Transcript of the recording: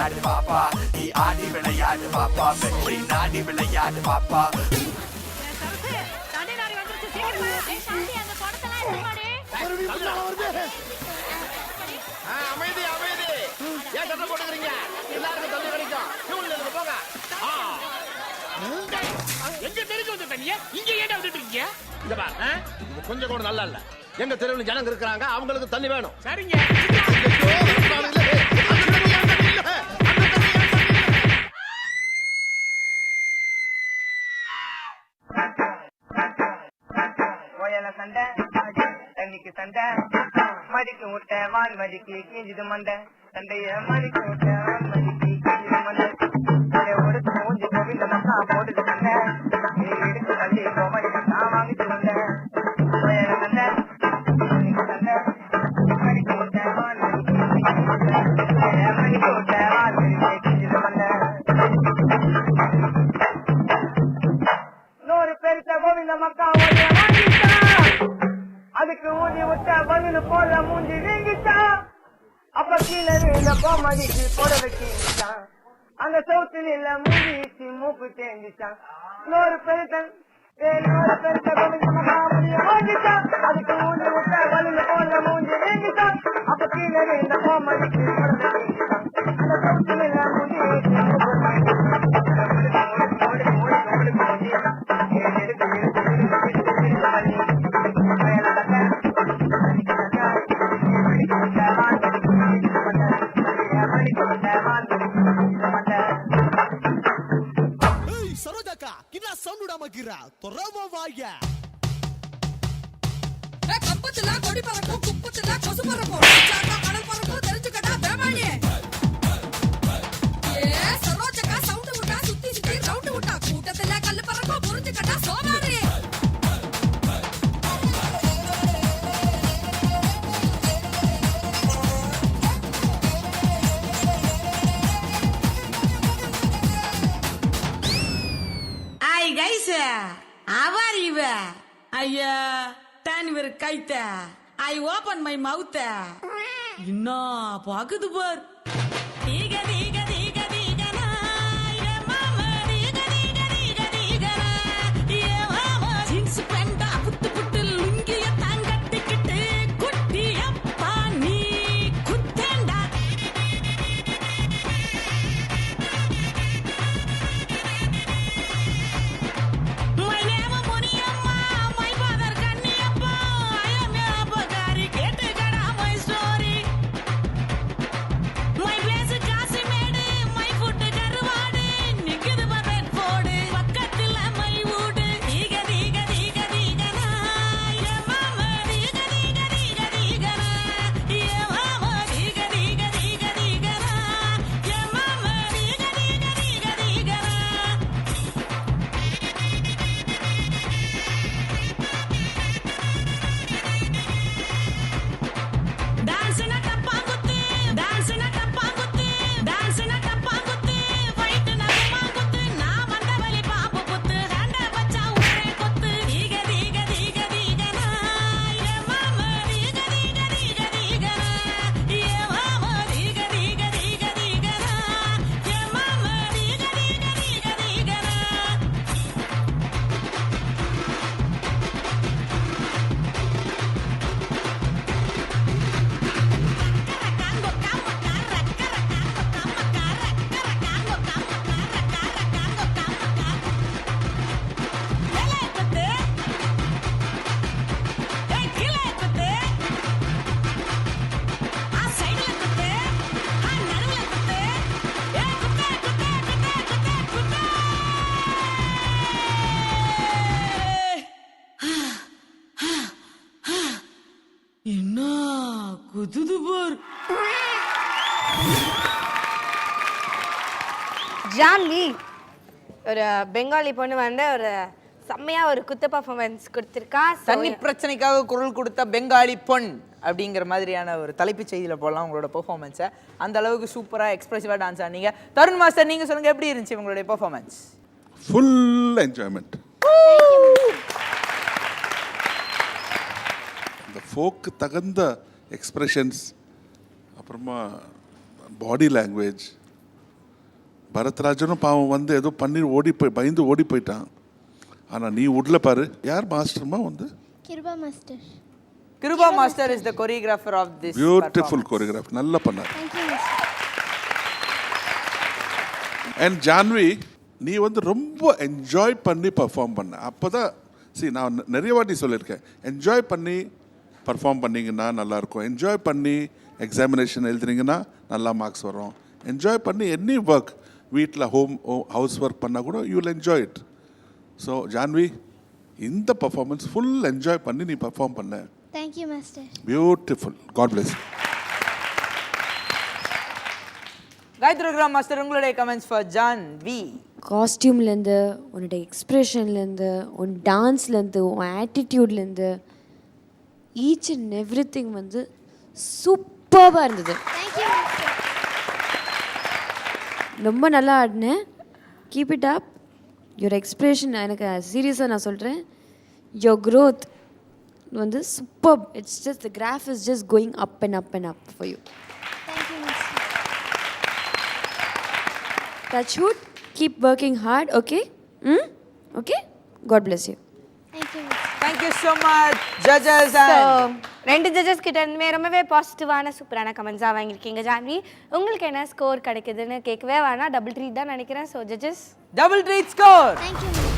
விளையாடு பாப்பா, நீ ஆடி விளையாடு பாப்பா, வெற்றி நாடி விளையாடு பாப்பா. அமைதி அமைதி, ஏன் சத்தம் போட்டுக்கிறீங்க? எல்லாருக்கும் தண்ணி கிடைக்கும். போங்க. எங்க தெரிஞ்சு வந்து தண்ணிய இங்க ஏன் விட்டுட்டு இருக்கீங்க? இந்த பாரு, இது கொஞ்சம் கூட நல்லா இல்ல. எங்க தெருவுல ஜனங்க இருக்கிறாங்க, அவங்களுக்கு தண்ணி வேணும். சரிங்க. சண்டை தண்ணிக்கு சண்டை மடிக்கு விட்ட வான் மடிக்கு கீஞ்சிது மண்டை சண்டைய மடிக்கு விட்ட வான் மடிக்கு கீஞ்சிது மண்டை ஒரு மூஞ்சி கோவிந்த மக்கா போட்டுட்டு சண்டை நீ எடுத்து தள்ளி கோமடி நான் வாங்கிட்டு வந்தேன் சண்டை சண்டை மடிக்கு விட்ட வான் மடிக்கு மடிக்கு விட்ட வான் மடிக்கு கீஞ்சிது மண்டை நூறு பெருத்த கோவிந்த மக்கா அதுக்கு ஊதி விட்டா பதில் போல மூஞ்சி வீங்கிச்சா அப்ப கீழே இந்த கோமதிக்கு போட வைக்கிச்சான் அந்த சவுத்து நில மூஞ்சி மூக்கு தேங்கிச்சான் நூறு பெருத்த வாங்கிச்சான் அதுக்கு ஊதி விட்டா பதில் போல மூஞ்சி வீங்கிச்சான் அப்ப கீழே இந்த கோமதிக்கு போட வைக்கிச்சான் அந்த சவுத்து நில மூஞ்சி சரோஜாக்கா கின்னா சவுண்ட் விடாம கிரா தொரவ வாயா கம்பத்துல கொடி பறக்கும் குப்பத்துல கொசு பறக்கும் சாட்டா கடல் பறக்கும் தெரிஞ்சுக்கடா பேமானி சரோஜாக்கா சவுண்ட் விட்டா சுத்தி சுத்தி ரவுண்ட் விட்டா கூட்டத்துல கல்லு பறக்கும் புரிஞ்சுக்கடா சோமாரி guys, how are you? Turn your kite. I open my mouth. Inna pakudu par. Diga diga diga diga na. Ye mama diga diga diga diga na. Ye mama jeans pant puttu puttu lungi ya tangattikittu kutti appa nee kuttenda. குதுது பார். ஜான்வி ஒரு பெங்காலி பொண்ணு வந்து ஒரு செம்மையா ஒரு குத்து performance கொடுத்துருக்கா. தண்ணி பிரச்சனைக்காக குரல் கொடுத்த பெங்காலி பொன் அப்படிங்கிற மாதிரியான ஒரு தலைப்புச் செய்தியில போடலாம் உங்களோட பெர்ஃபார்மன்ஸை. அந்த அளவுக்கு சூப்பரா எக்ஸ்பிரசிவா டான்ஸ் ஆனீங்க. தருண் மாஸ்டர், நீங்க சொல்லுங்க, எப்படி இருந்துச்சு உங்களுடைய பெர்ஃபார்மன்ஸ்? Full enjoyment. இந்த ஃபோக்கு தகுந்த எக்ஸ்பிரஷன்ஸ், அப்புறமா பாடி லாங்குவேஜ், பரத்ராஜனும் பாவம் வந்து ஏதோ பண்ணி பயந்து ஓடி போயிட்டான். ஆனால் நீ உள்ள பாரு, யார் மாஸ்டர்மா வந்து? Kiruba master. Kiruba master is the choreographer of this beautiful choreograph, நல்லா பண்ணார். Thank you master. அண்ட் ஜான்வி, நீ வந்து ரொம்ப என்ஜாய் பண்ணி பர்ஃபார்ம் பண்ண. அப்போ தான் நான் நிறைய வாட்டி சொல்லியிருக்கேன், என்ஜாய் பண்ணி பர்ஃபார்ம் பண்ணிங்கன்னா நல்லாயிருக்கும். என்ஜாய் பண்ணி எக்ஸாமினேஷன் எழுதுனீங்கன்னா நல்லா மார்க்ஸ் வரும். என்ஜாய் பண்ணி எனி ஒர்க், வீட்டில் ஹவுஸ் ஒர்க் பண்ணால் கூட you will enjoy it. So Janhvi, இந்த பர்ஃபார்மன்ஸ் ஃபுல் என்ஜாய் பண்ணி நீ பர்ஃபார்ம் பண்ண. Thank you master. Beautiful. God bless. Gayathri Raghuram master, உங்களுடைய கமெண்ட்ஸ் ஃபார் ஜான்வி. காஸ்டியூம்லேருந்து, உன்னோட எக்ஸ்ப்ரெஷன்லேருந்து, உன் டான்ஸ்லேருந்து, உன் ஆட்டிடியூட்லேருந்து, ஈச் அண்ட் எவ்ரி திங் வந்து சூப்பராக இருந்தது. Thank you master. ரொம்ப நல்லா ஆடினேன். Keep it up. Your expression, எனக்கு சீரியஸாக நான் சொல்கிறேன், யுவர் க்ரோத் வந்து super. It's just the graph is just going up and up and up for you. Thank you master. Touchwood, keep working hard, okay? Okay? God bless you. Thank you master. Thank you so much, judges. So And 2 judges கிட்ட இருந்துமே ரொம்பவே பாசிட்டிவான சூப்பரான கமெண்ட்ஸாக வாங்கியிருக்கீங்க ஜான்வி. உங்களுக்கு என்ன score கிடைக்குதுன்னு கேட்கவே வேணாம், 3 தான் நினைக்கிறேன். So judges, double treat score. Thank you master.